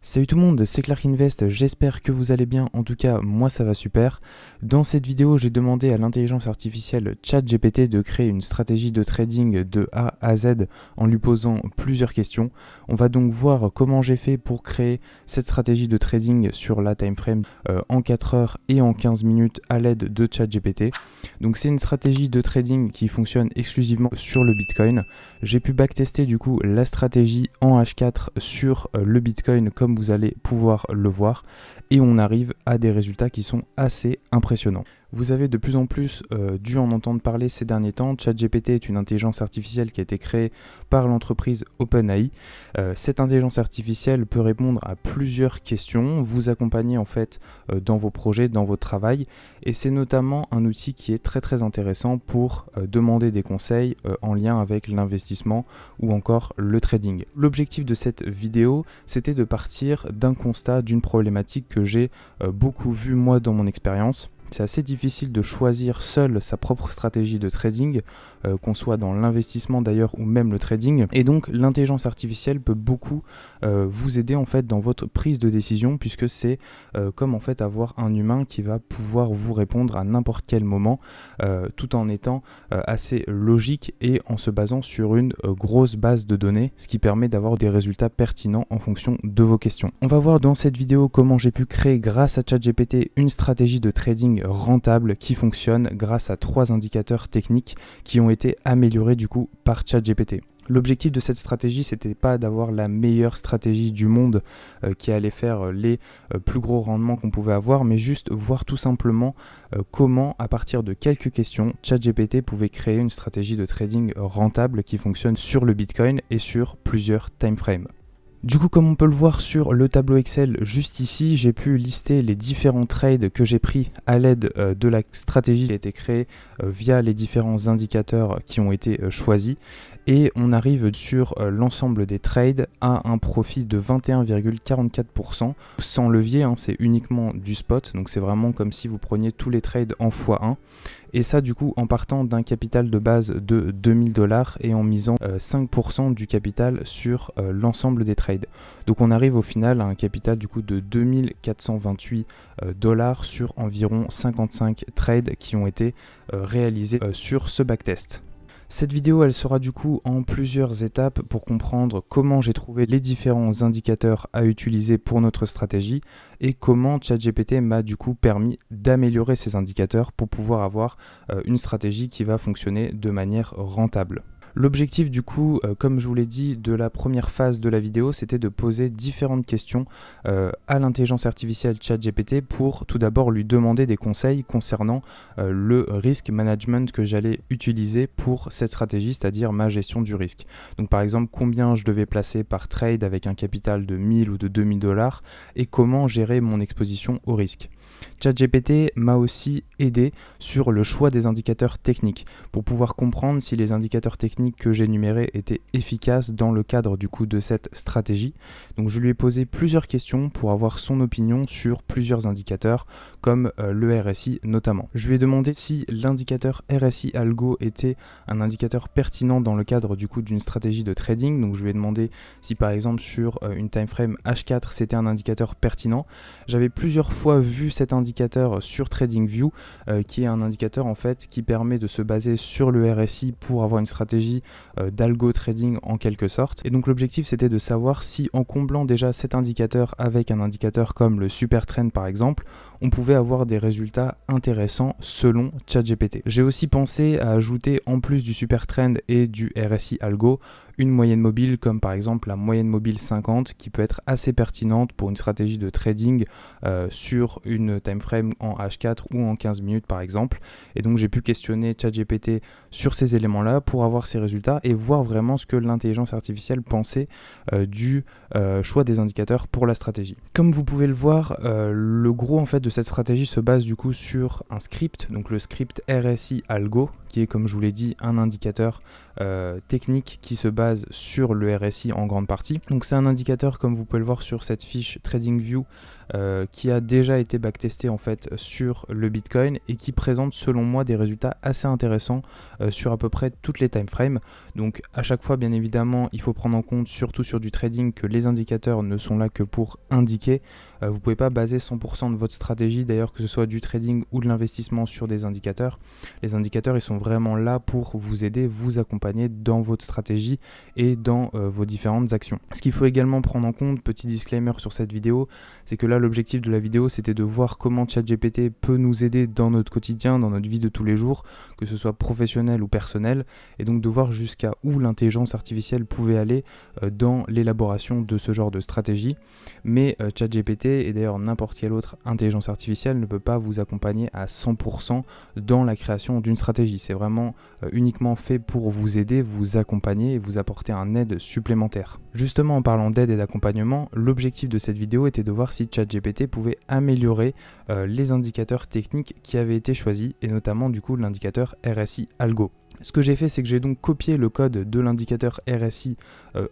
Salut tout le monde, c'est Clark Invest, j'espère que vous allez bien, en tout cas moi ça va super. Dans cette vidéo j'ai demandé à l'intelligence artificielle ChatGPT de créer une stratégie de trading de A à Z en lui posant plusieurs questions. On va donc voir comment j'ai fait pour créer cette stratégie de trading sur la timeframe en 4 heures et en 15 minutes à l'aide de ChatGPT. Donc c'est une stratégie de trading qui fonctionne exclusivement sur le Bitcoin. J'ai pu backtester du coup la stratégie en H4 sur le Bitcoin comme vous allez pouvoir le voir et on arrive à des résultats qui sont assez impressionnants. Vous avez de plus en plus dû en entendre parler ces derniers temps. ChatGPT est une intelligence artificielle qui a été créée par l'entreprise OpenAI. Cette intelligence artificielle peut répondre à plusieurs questions, vous accompagner en fait dans vos projets, dans votre travail, et c'est notamment un outil qui est très intéressant pour demander des conseils en lien avec l'investissement ou encore le trading. L'objectif de cette vidéo, c'était de partir d'un constat, d'une problématique que j'ai beaucoup vu moi dans mon expérience. C'est assez difficile de choisir seul sa propre stratégie de trading, qu'on soit dans l'investissement d'ailleurs ou même le trading. Et donc l'intelligence artificielle peut beaucoup vous aider en fait dans votre prise de décision, puisque c'est comme en fait avoir un humain qui va pouvoir vous répondre à n'importe quel moment, tout en étant assez logique et en se basant sur une grosse base de données, ce qui permet d'avoir des résultats pertinents en fonction de vos questions. On va voir dans cette vidéo comment j'ai pu créer grâce à ChatGPT une stratégie de trading rentable qui fonctionne grâce à 3 indicateurs techniques qui ont été améliorés du coup par ChatGPT. L'objectif de cette stratégie, c'était pas d'avoir la meilleure stratégie du monde qui allait faire les plus gros rendements qu'on pouvait avoir, mais juste voir tout simplement comment, à partir de quelques questions, ChatGPT pouvait créer une stratégie de trading rentable qui fonctionne sur le Bitcoin et sur plusieurs timeframes. Du coup, comme on peut le voir sur le tableau Excel juste ici, j'ai pu lister les différents trades que j'ai pris à l'aide de la stratégie qui a été créée via les différents indicateurs qui ont été choisis. Et on arrive sur l'ensemble des trades à un profit de 21,44%. Sans levier, c'est uniquement du spot, donc c'est vraiment comme si vous preniez tous les trades en x1. Et ça du coup en partant d'un capital de base de 2000$ et en misant 5% du capital sur l'ensemble des trades. Donc on arrive au final à un capital du coup de 2428$ sur environ 55 trades qui ont été réalisés sur ce backtest. Cette vidéo, elle sera du coup en plusieurs étapes pour comprendre comment j'ai trouvé les différents indicateurs à utiliser pour notre stratégie et comment ChatGPT m'a du coup permis d'améliorer ces indicateurs pour pouvoir avoir une stratégie qui va fonctionner de manière rentable. L'objectif du coup, comme je vous l'ai dit, de la première phase de la vidéo, c'était de poser différentes questions à l'intelligence artificielle ChatGPT pour tout d'abord lui demander des conseils concernant le risk management que j'allais utiliser pour cette stratégie, c'est-à-dire ma gestion du risque. Donc par exemple, combien je devais placer par trade avec un capital de 1000 ou de 2000$ et comment gérer mon exposition au risque. ChatGPT m'a aussi aidé sur le choix des indicateurs techniques pour pouvoir comprendre si les indicateurs techniques que j'ai énumérés étaient efficaces dans le cadre du coup de cette stratégie. Donc je lui ai posé plusieurs questions pour avoir son opinion sur plusieurs indicateurs comme le RSI notamment. Je lui ai demandé si l'indicateur RSI Algo était un indicateur pertinent dans le cadre du coup d'une stratégie de trading. Donc je lui ai demandé si par exemple sur une timeframe H4 c'était un indicateur pertinent. J'avais plusieurs fois vu cet indicateur sur TradingView qui est un indicateur en fait qui permet de se baser sur le RSI pour avoir une stratégie d'algo trading en quelque sorte. Et donc l'objectif c'était de savoir si en comblant déjà cet indicateur avec un indicateur comme le Super Trend par exemple, on pouvait avoir des résultats intéressants selon ChatGPT. J'ai aussi pensé à ajouter en plus du Super Trend et du RSI Algo une moyenne mobile comme par exemple la moyenne mobile 50 qui peut être assez pertinente pour une stratégie de trading sur une timeframe en H4 ou en 15 minutes par exemple. Et donc j'ai pu questionner ChatGPT sur ces éléments-là pour avoir ces résultats et voir vraiment ce que l'intelligence artificielle pensait du choix des indicateurs pour la stratégie. Comme vous pouvez le voir, le gros en fait de cette stratégie se base du coup sur un script, donc le script RSI Algo qui est, comme je vous l'ai dit, un indicateur technique qui se base sur le RSI en grande partie. Donc c'est un indicateur, comme vous pouvez le voir sur cette fiche TradingView, qui a déjà été backtesté en fait sur le Bitcoin et qui présente selon moi des résultats assez intéressants sur à peu près toutes les time frames. Donc à chaque fois, bien évidemment, il faut prendre en compte, surtout sur du trading, que les indicateurs ne sont là que pour indiquer. Vous ne pouvez pas baser 100% de votre stratégie, d'ailleurs, que ce soit du trading ou de l'investissement, sur des indicateurs. Les indicateurs, ils sont vraiment là pour vous aider, vous accompagner dans votre stratégie et dans vos différentes actions. Ce qu'il faut également prendre en compte, petit disclaimer sur cette vidéo, c'est que là, l'objectif de la vidéo, c'était de voir comment ChatGPT peut nous aider dans notre quotidien, dans notre vie de tous les jours, que ce soit professionnel ou personnel, et donc de voir jusqu'à où l'intelligence artificielle pouvait aller dans l'élaboration de ce genre de stratégie. Mais ChatGPT, et d'ailleurs n'importe quelle autre intelligence artificielle, ne peut pas vous accompagner à 100% dans la création d'une stratégie. C'est vraiment uniquement fait pour vous aider, vous accompagner et vous apporter un aide supplémentaire. Justement, en parlant d'aide et d'accompagnement, l'objectif de cette vidéo était de voir si ChatGPT pouvait améliorer les indicateurs techniques qui avaient été choisis, et notamment du coup l'indicateur RSI Algo. Ce que j'ai fait, c'est que j'ai donc copié le code de l'indicateur RSI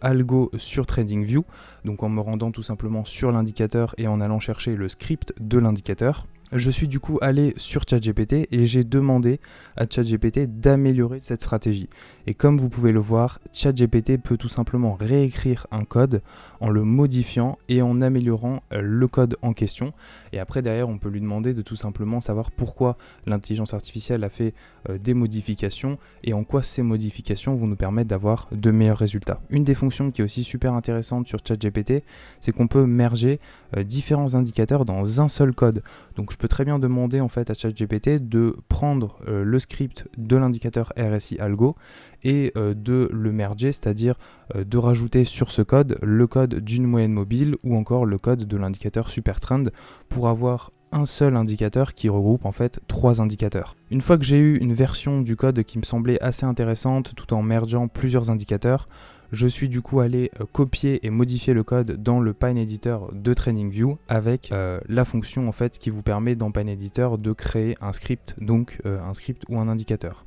Algo sur TradingView, donc en me rendant tout simplement sur l'indicateur et en allant chercher le script de l'indicateur. Je suis du coup allé sur ChatGPT et j'ai demandé à ChatGPT d'améliorer cette stratégie. Et comme vous pouvez le voir, ChatGPT peut tout simplement réécrire un code en le modifiant et en améliorant le code en question. Et après, derrière, on peut lui demander de tout simplement savoir pourquoi l'intelligence artificielle a fait des modifications et en quoi ces modifications vont nous permettre d'avoir de meilleurs résultats. Une des fonctions qui est aussi super intéressante sur ChatGPT, c'est qu'on peut merger différents indicateurs dans un seul code. Donc je peux très bien demander en fait à ChatGPT de prendre le script de l'indicateur RSI Algo et de le merger, c'est-à-dire de rajouter sur ce code le code d'une moyenne mobile ou encore le code de l'indicateur Supertrend pour avoir un seul indicateur qui regroupe en fait 3 indicateurs. Une fois que j'ai eu une version du code qui me semblait assez intéressante tout en mergeant plusieurs indicateurs, je suis du coup allé copier et modifier le code dans le PineEditor de TradingView avec la fonction en fait qui vous permet dans PineEditor de créer un script, donc un script ou un indicateur.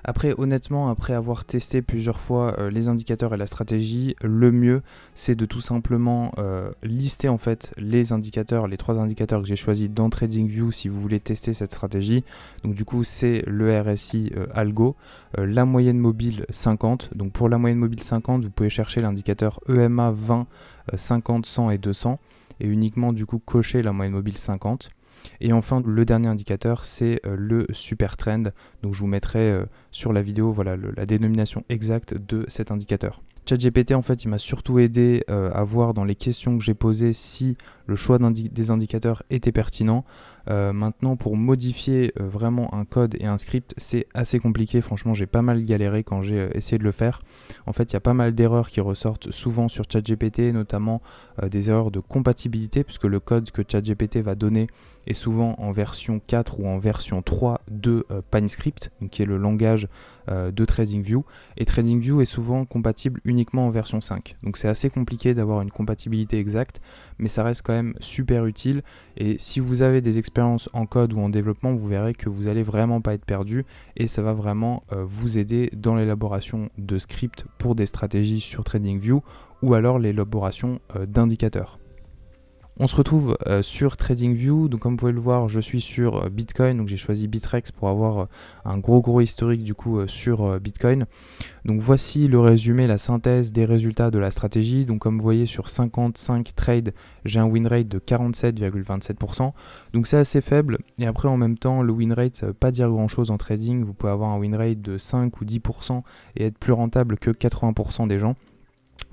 Après, honnêtement, après avoir testé plusieurs fois les indicateurs et la stratégie, le mieux c'est de tout simplement lister en fait les indicateurs, les 3 indicateurs que j'ai choisis dans TradingView si vous voulez tester cette stratégie. Donc du coup c'est le RSI Algo, la moyenne mobile 50. Donc pour la moyenne mobile 50, vous pouvez chercher l'indicateur EMA 20, 50, 100 et 200 et uniquement du coup cocher la moyenne mobile 50. Et enfin, le dernier indicateur, c'est le Supertrend. Donc je vous mettrai sur la vidéo voilà, la dénomination exacte de cet indicateur. ChatGPT, en fait, il m'a surtout aidé à voir dans les questions que j'ai posées si le choix des indicateurs était pertinent. Maintenant, pour modifier vraiment un code et un script, c'est assez compliqué. Franchement, j'ai pas mal galéré quand j'ai essayé de le faire. En fait, il y a pas mal d'erreurs qui ressortent souvent sur ChatGPT, notamment des erreurs de compatibilité, puisque le code que ChatGPT va donner est souvent en version 4 ou en version 3 de PineScript, donc qui est le langage de TradingView. Et TradingView est souvent compatible uniquement en version 5. Donc c'est assez compliqué d'avoir une compatibilité exacte, mais ça reste quand même super utile. Et si vous avez des expériences en code ou en développement, vous verrez que vous allez vraiment pas être perdu et ça va vraiment vous aider dans l'élaboration de scripts pour des stratégies sur TradingView ou alors l'élaboration d'indicateurs. On se retrouve sur TradingView, donc comme vous pouvez le voir, je suis sur Bitcoin, donc j'ai choisi Bitrex pour avoir un gros historique du coup sur Bitcoin. Donc voici le résumé, la synthèse des résultats de la stratégie. Donc comme vous voyez sur 55 trades, j'ai un win rate de 47,27%, donc c'est assez faible. Et après en même temps, le win rate, ça veut pas dire grand chose en trading, vous pouvez avoir un win rate de 5 ou 10% et être plus rentable que 80% des gens.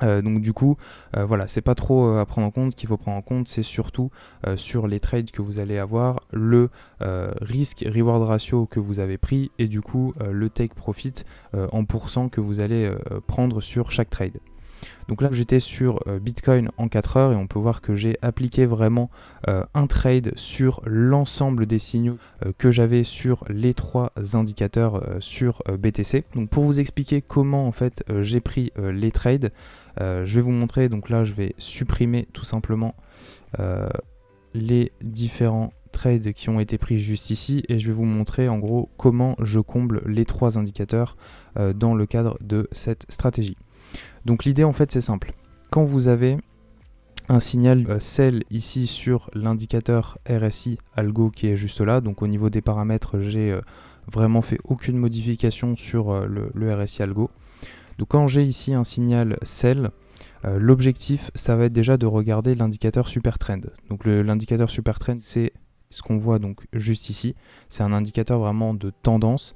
Donc du coup voilà, c'est pas trop à prendre en compte. Ce qu'il faut prendre en compte, c'est surtout sur les trades que vous allez avoir, le risque reward ratio que vous avez pris et du coup le take profit en pourcent que vous allez prendre sur chaque trade. Donc là j'étais sur Bitcoin en 4 heures et on peut voir que j'ai appliqué vraiment un trade sur l'ensemble des signaux que j'avais sur les 3 indicateurs sur BTC. Donc pour vous expliquer comment en fait j'ai pris les trades, je vais vous montrer. Donc là je vais supprimer tout simplement les différents trades qui ont été pris juste ici et je vais vous montrer en gros comment je comble les 3 indicateurs dans le cadre de cette stratégie. Donc l'idée en fait c'est simple. Quand vous avez un signal sell ici sur l'indicateur RSI Algo qui est juste là, donc au niveau des paramètres j'ai vraiment fait aucune modification sur le RSI Algo. Donc quand j'ai ici un signal sell, l'objectif ça va être déjà de regarder l'indicateur super trend. Donc l'indicateur super trend c'est ce qu'on voit donc juste ici, c'est un indicateur vraiment de tendance.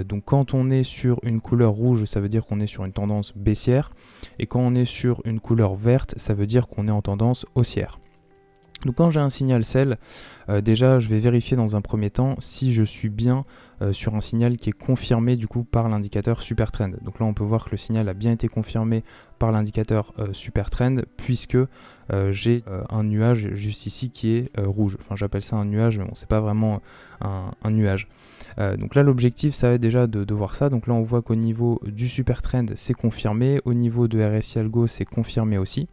Donc quand on est sur une couleur rouge, ça veut dire qu'on est sur une tendance baissière, et quand on est sur une couleur verte, ça veut dire qu'on est en tendance haussière. Donc quand j'ai un signal sell, déjà je vais vérifier dans un premier temps si je suis bien sur un signal qui est confirmé du coup par l'indicateur super trend. Donc là on peut voir que le signal a bien été confirmé par l'indicateur super trend puisque j'ai un nuage juste ici qui est rouge. Enfin j'appelle ça un nuage mais bon c'est pas vraiment un nuage. Donc là l'objectif ça va être déjà de voir ça. Donc là on voit qu'au niveau du super trend c'est confirmé, au niveau de RSI Algo c'est confirmé aussi.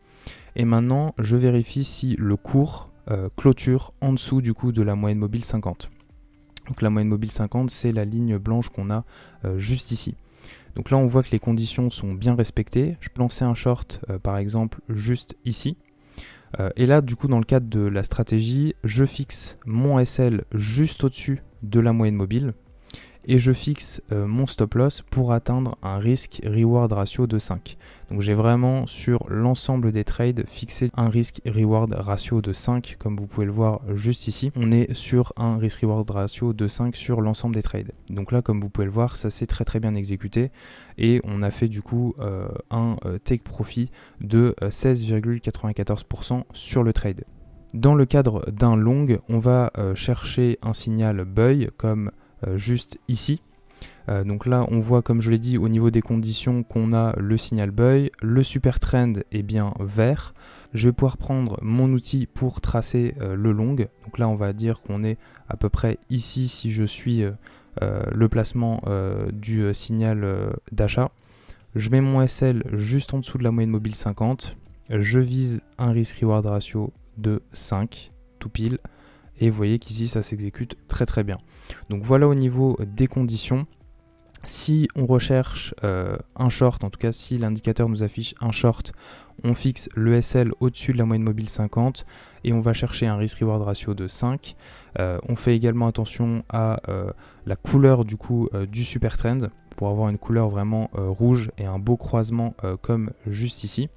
Et maintenant, je vérifie si le cours clôture en dessous du coup de la moyenne mobile 50. Donc la moyenne mobile 50, c'est la ligne blanche qu'on a juste ici. Donc là, on voit que les conditions sont bien respectées. Je peux lancer un short, par exemple, juste ici. Et là, du coup, dans le cadre de la stratégie, je fixe mon SL juste au-dessus de la moyenne mobile. Et je fixe mon stop loss pour atteindre un risk-reward ratio de 5. Donc j'ai vraiment sur l'ensemble des trades fixé un risk-reward ratio de 5, comme vous pouvez le voir juste ici. On est sur un risk-reward ratio de 5 sur l'ensemble des trades. Donc là, comme vous pouvez le voir, ça s'est très bien exécuté et on a fait du coup un take profit de 16,94% sur le trade. Dans le cadre d'un long, on va chercher un signal buy comme juste ici. Donc là on voit comme je l'ai dit au niveau des conditions qu'on a le signal buy, le super trend est bien vert. Je vais pouvoir prendre mon outil pour tracer le long. Donc là on va dire qu'on est à peu près ici si je suis le placement du signal d'achat. Je mets mon SL juste en dessous de la moyenne mobile 50. Je vise un risk reward ratio de 5 tout pile. Et vous voyez qu'ici ça s'exécute très bien. Donc voilà au niveau des conditions. Si on recherche un short, en tout cas si l'indicateur nous affiche un short, on fixe le SL au-dessus de la moyenne mobile 50 et on va chercher un risk-reward ratio de 5. On fait également attention à la couleur du coup du super trend pour avoir une couleur vraiment rouge et un beau croisement comme juste ici.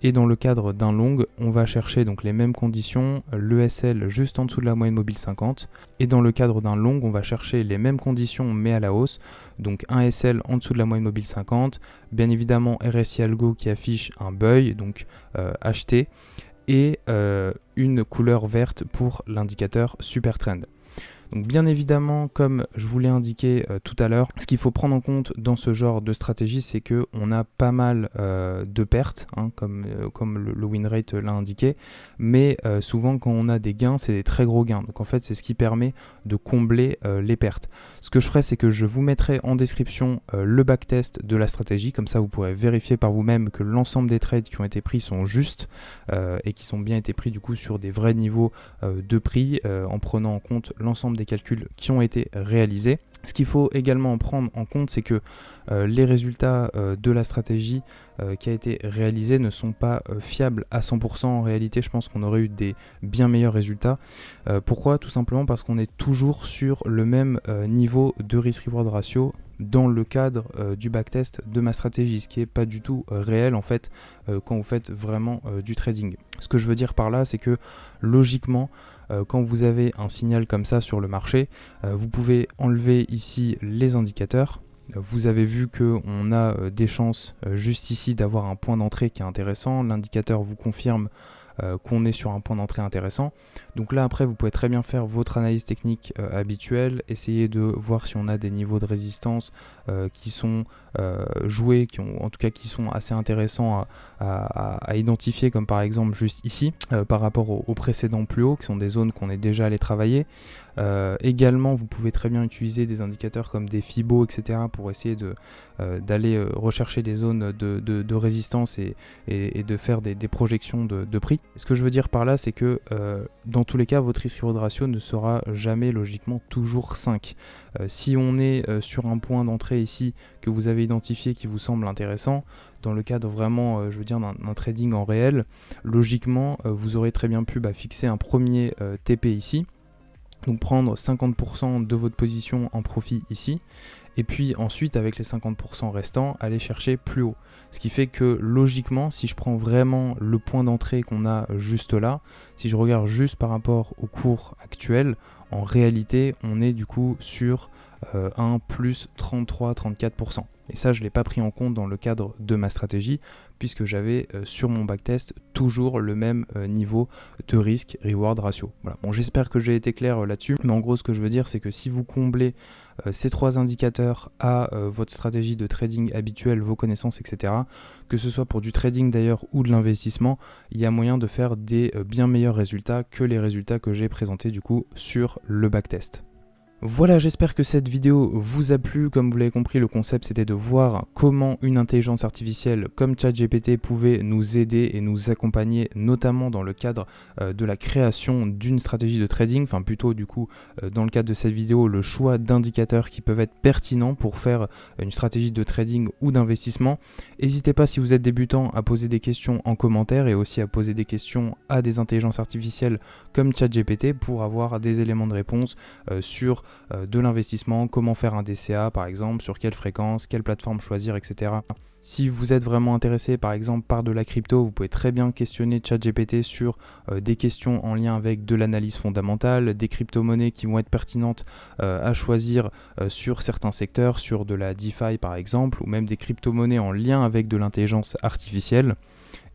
Et dans le cadre d'un long, on va chercher donc les mêmes conditions, le SL juste en dessous de la moyenne mobile 50. Et dans le cadre d'un long, on va chercher les mêmes conditions mais à la hausse. Donc un SL en dessous de la moyenne mobile 50. Bien évidemment RSI Algo qui affiche un buy, donc acheter. Et une couleur verte pour l'indicateur super trend. Donc bien évidemment, comme je vous l'ai indiqué tout à l'heure, ce qu'il faut prendre en compte dans ce genre de stratégie, c'est qu'on a pas mal de pertes, hein, comme le win rate l'a indiqué, mais souvent quand on a des gains, c'est des très gros gains. Donc en fait, c'est ce qui permet de combler les pertes. Ce que je ferai, c'est que je vous mettrai en description le backtest de la stratégie, comme ça vous pourrez vérifier par vous-même que l'ensemble des trades qui ont été pris sont justes et qui sont bien été pris du coup sur des vrais niveaux de prix en prenant en compte l'ensemble des calculs qui ont été réalisés. Ce qu'il faut également prendre en compte, c'est que les résultats de la stratégie qui a été réalisée ne sont pas fiables à 100%. En réalité, je pense qu'on aurait eu des bien meilleurs résultats. Pourquoi ? Tout simplement parce qu'on est toujours sur le même niveau de risk-reward ratio dans le cadre du backtest de ma stratégie, ce qui n'est pas du tout réel en fait quand vous faites vraiment du trading. Ce que je veux dire par là, c'est que logiquement, quand vous avez un signal comme ça sur le marché, vous pouvez enlever ici les indicateurs. Vous avez vu qu'on a des chances juste ici d'avoir un point d'entrée qui est intéressant. L'indicateur vous confirme qu'on est sur un point d'entrée intéressant. Donc là après vous pouvez très bien faire votre analyse technique habituelle, essayer de voir si on a des niveaux de résistance qui sont joués, en tout cas qui sont assez intéressants à identifier, comme par exemple juste ici par rapport aux précédents plus hauts qui sont des zones qu'on est déjà allé travailler. Également, vous pouvez très bien utiliser des indicateurs comme des Fibo, etc. pour essayer d'aller rechercher des zones de résistance et de faire des projections de prix. Ce que je veux dire par là, c'est que dans tous les cas, votre risque-reward ratio ne sera jamais logiquement toujours 5. Si on est sur un point d'entrée ici que vous avez identifié qui vous semble intéressant, dans le cadre vraiment, je veux dire, d'un trading en réel, logiquement, vous aurez très bien pu fixer un premier TP ici, donc prendre 50% de votre position en profit ici, et puis ensuite avec les 50% restants, aller chercher plus haut. Ce qui fait que logiquement, si je prends vraiment le point d'entrée qu'on a juste là, si je regarde juste par rapport au cours actuel, en réalité, on est du coup sur un plus 33-34%. Et ça, je ne l'ai pas pris en compte dans le cadre de ma stratégie, puisque j'avais sur mon backtest toujours le même niveau de risque-reward ratio. Voilà. Bon, j'espère que j'ai été clair là-dessus, mais en gros, ce que je veux dire, c'est que si vous comblez ces trois indicateurs à votre stratégie de trading habituelle, vos connaissances, etc., que ce soit pour du trading d'ailleurs ou de l'investissement, il y a moyen de faire des bien meilleurs résultats que les résultats que j'ai présentés du coup sur le backtest. Voilà, j'espère que cette vidéo vous a plu. Comme vous l'avez compris, le concept c'était de voir comment une intelligence artificielle comme ChatGPT pouvait nous aider et nous accompagner, notamment dans le cadre de la création d'une stratégie de trading, enfin plutôt du coup dans le cadre de cette vidéo, le choix d'indicateurs qui peuvent être pertinents pour faire une stratégie de trading ou d'investissement. N'hésitez pas, si vous êtes débutant, à poser des questions en commentaire et aussi à poser des questions à des intelligences artificielles comme ChatGPT pour avoir des éléments de réponse sur de l'investissement, comment faire un DCA par exemple, sur quelle fréquence, quelle plateforme choisir, etc. Si vous êtes vraiment intéressé par exemple par de la crypto, vous pouvez très bien questionner ChatGPT sur des questions en lien avec de l'analyse fondamentale, des crypto-monnaies qui vont être pertinentes à choisir sur certains secteurs, sur de la DeFi par exemple, ou même des crypto-monnaies en lien avec de l'intelligence artificielle.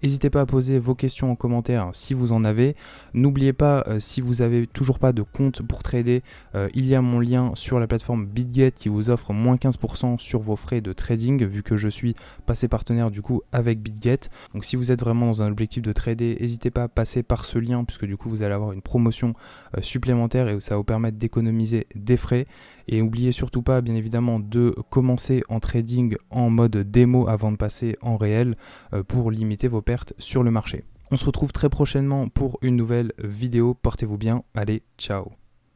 N'hésitez pas à poser vos questions en commentaire si vous en avez. N'oubliez pas, si vous n'avez toujours pas de compte pour trader, il y a mon lien sur la plateforme BitGet qui vous offre moins 15% sur vos frais de trading, vu que je suis passé partenaire du coup avec BitGet. Donc si vous êtes vraiment dans un objectif de trader, n'hésitez pas à passer par ce lien, puisque du coup vous allez avoir une promotion supplémentaire et ça va vous permettre d'économiser des frais. Et n'oubliez surtout pas, bien évidemment, de commencer en trading en mode démo avant de passer en réel pour limiter vos pertes sur le marché. On se retrouve très prochainement pour une nouvelle vidéo. Portez-vous bien. Allez, ciao!